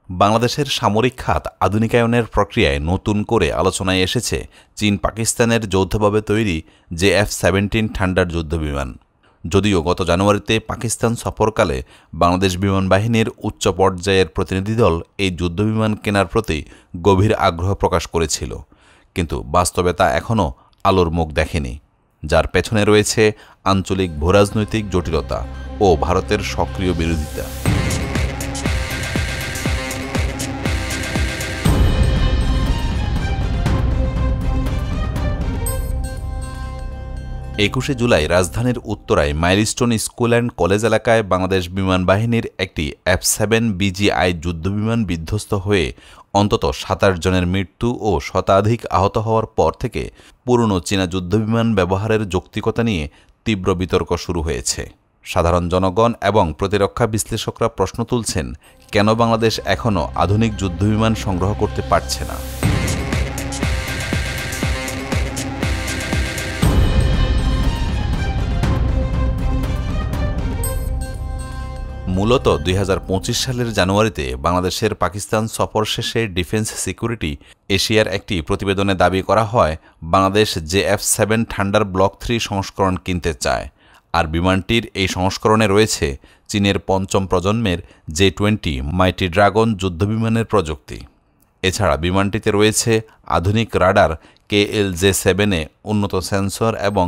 বাংলাদেশের সামরিক খাত আধুনিকায়নের প্রক্রিয়ায় নতুন করে আলোচনায় এসেছে চীন পাকিস্তানের যৌথভাবে তৈরি JF-17 থান্ডার যুদ্ধবিমান। যদিও গত জানুয়ারিতে পাকিস্তান সফরকালে বাংলাদেশ বিমান বাহিনীর উচ্চ পর্যায়ের প্রতিনিধিদল এই যুদ্ধবিমান কেনার প্রতি গভীর আগ্রহ প্রকাশ করেছিল, কিন্তু বাস্তবে তা এখনও আলোর মুখ দেখেনি, যার পেছনে রয়েছে আঞ্চলিক ভূরাজনৈতিক জটিলতা ও ভারতের সক্রিয় বিরোধিতা। 21শে জুলাই রাজধানীর উত্তরায় মাইলস্টোন স্কুল অ্যান্ড কলেজ এলাকায় বাংলাদেশ বিমান বাহিনীর একটি F-7 BGI যুদ্ধবিমান বিধ্বস্ত হয়ে অন্তত 27 জনের মৃত্যু ও শতাধিক আহত হওয়ার পর থেকে পুরনো চীনা যুদ্ধবিমান ব্যবহারের যৌক্তিকতা নিয়ে তীব্র বিতর্ক শুরু হয়েছে। সাধারণ জনগণ এবং প্রতিরক্ষা বিশ্লেষকরা প্রশ্ন তুলছেন, কেন বাংলাদেশ এখনও আধুনিক যুদ্ধবিমান সংগ্রহ করতে পারছে না। মূলত 2025 সালের জানুয়ারিতে বাংলাদেশের পাকিস্তান সফর শেষে ডিফেন্স সিকিউরিটি এশিয়ার একটি প্রতিবেদনে দাবি করা হয় বাংলাদেশ JF-7 থান্ডার ব্লক 3 সংস্করণ কিনতে চায়, আর বিমানটির এই সংস্করণে রয়েছে চীনের পঞ্চম প্রজন্মের J-20 মাইটি ড্রাগন যুদ্ধবিমানের প্রযুক্তি। এছাড়া বিমানটিতে রয়েছে আধুনিক রাডার KLJ-7-এ উন্নত সেন্সর এবং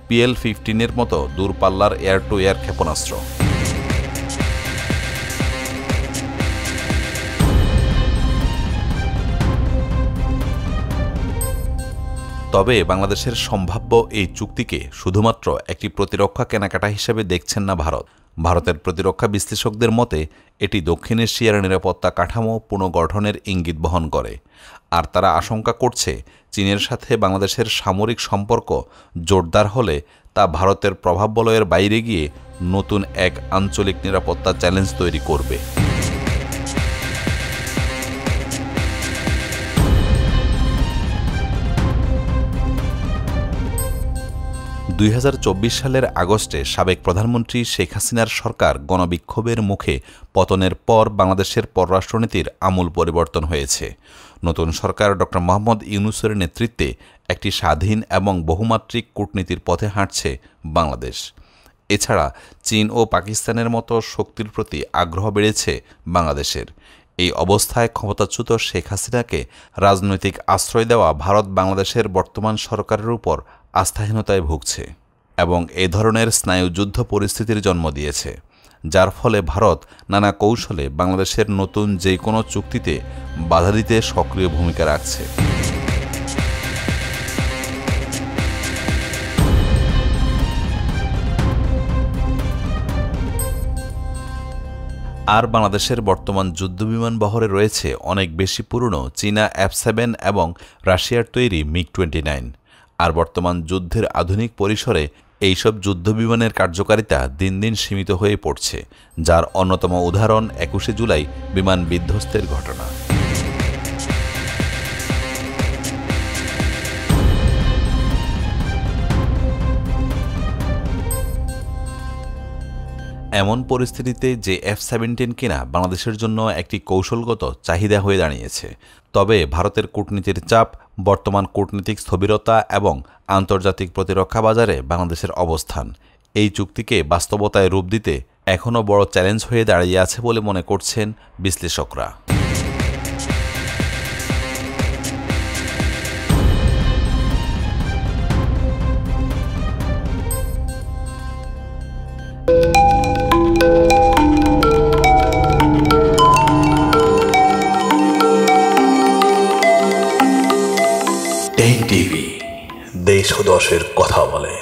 PL-15-এর মতো দূরপাল্লার এয়ার টু এয়ার ক্ষেপণাস্ত্র। তবে বাংলাদেশের সম্ভাব্য এই চুক্তিকে শুধুমাত্র একটি প্রতিরক্ষা কেনাকাটা হিসেবে দেখছেন না ভারত। ভারতের প্রতিরক্ষা বিশ্লেষকদের মতে এটি দক্ষিণ এশিয়ার নিরাপত্তা কাঠামো পুনর্গঠনের ইঙ্গিত বহন করে, আর তারা আশঙ্কা করছে চীনের সাথে বাংলাদেশের সামরিক সম্পর্ক জোরদার হলে তা ভারতের প্রভাব বলয়ের বাইরে গিয়ে নতুন এক আঞ্চলিক নিরাপত্তা চ্যালেঞ্জ তৈরি করবে। সালের আগস্টে সাবেক প্রধানমন্ত্রী শেখ হাসিনার সরকার গণবিক্ষোভের মুখে পতনের পর বাংলাদেশের পররাষ্ট্রনীতির আমূল পরিবর্তন হয়েছে। নতুন সরকার ড. মোহাম্মদ ইউনূসের নেতৃত্বে একটি স্বাধীন এবং বহুমাত্রিক কূটনীতির পথে হাঁটছে বাংলাদেশ। এছাড়া চীন ও পাকিস্তানের মতো শক্তির প্রতি আগ্রহ বেড়েছে বাংলাদেশের। এই অবস্থায় ক্ষমতাচ্যুত শেখ হাসিনাকে রাজনৈতিক আশ্রয় দেওয়া ভারত বাংলাদেশের বর্তমান সরকারের উপর আস্থাহীনতায় ভুগছে এবং এ ধরনের স্নায়ুযুদ্ধ পরিস্থিতির জন্ম দিয়েছে, যার ফলে ভারত নানা কৌশলে বাংলাদেশের নতুন যে কোনো চুক্তিতে বাধা দিতে সক্রিয় ভূমিকা রাখছে। আর বাংলাদেশের বর্তমান যুদ্ধবিমান বহরে রয়েছে অনেক বেশি পুরনো চীনা F-7 এবং রাশিয়ার তৈরি MiG-29। আর বর্তমান যুদ্ধের আধুনিক পরিসরে এইসব যুদ্ধবিমানের কার্যকারিতা দিন দিন সীমিত হয়ে পড়ছে, যার অন্যতম উদাহরণ 21শে জুলাই বিমান বিধ্বস্তের ঘটনা। এমন পরিস্থিতিতে যে F-17 কেনা বাংলাদেশের জন্য একটি কৌশলগত চাহিদা হয়ে দাঁড়িয়েছে। তবে ভারতের কূটনীতির চাপ, বর্তমান কূটনীতিক স্থবিরতা এবং আন্তর্জাতিক প্রতিরক্ষা বাজারে বাংলাদেশের অবস্থান এই চুক্তিকে বাস্তবতায় রূপ দিতে এখনও বড় চ্যালেঞ্জ হয়ে দাঁড়িয়ে আছে বলে মনে করছেন বিশ্লেষকরা। টেক টিভি, দেশ ও দশের কথা বলে।